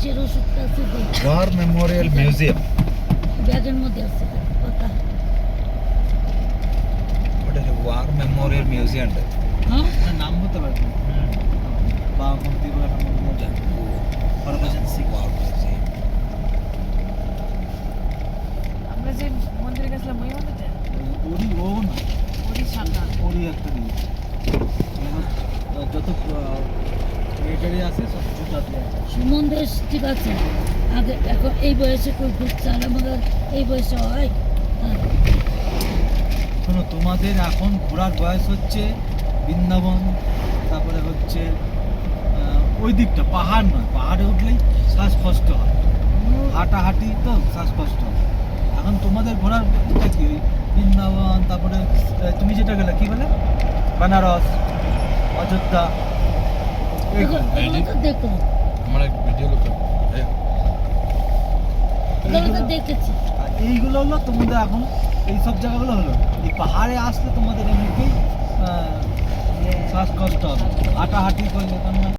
কিসের ওষুধটা আছে ওয়ার মেমোরিয়াল মিউজিয়াম। ব্যাগের মধ্যে আছে কথা ওটা ওয়ার মেমোরিয়াল মিউজিয়াম। হ্যাঁ নাম বলতে পারবেন বা মন্ত্রী বলে আমরা যে মন্দিরে গেছিলাম ওই মন্দিরটা ওরই ও না ওরই সামনে ওরই একটা নিয়ে যত মিলিটারি আছে সব জুতা দিয়ে সুমন্দির ঠিক আছে আগে এখন এই বয়সে কই ঘুরছে আর আমাদের এই বয়সে হয় হ্যাঁ শোনো তোমাদের এখন ঘোরার বয়স হচ্ছে বৃন্দাবন, তারপরে হচ্ছে ওই দিকটা পাহাড় নয়, পাহাড়ে উঠলেই শ্বাসকষ্ট হয়, হাঁটাহাঁটি তো শ্বাসকষ্ট হয়। এখন তোমাদের ঘোরার দিকটা কি ওই বৃন্দাবন, তারপরে তুমি যেটা গেলে কি বলে বেনারস, অযোধ্যা, এগুলো তো দেখলাম আমার এক ভিডিও লোক এগুলো তো দেখেছি আর এইগুলো হলো তোমাদের এখন এইসব জায়গাগুলো হলো এই পাহাড়ে আসলে তোমাদের এমনিতেই শ্বাসকষ্ট হবে, হাঁটাহাঁটি করলে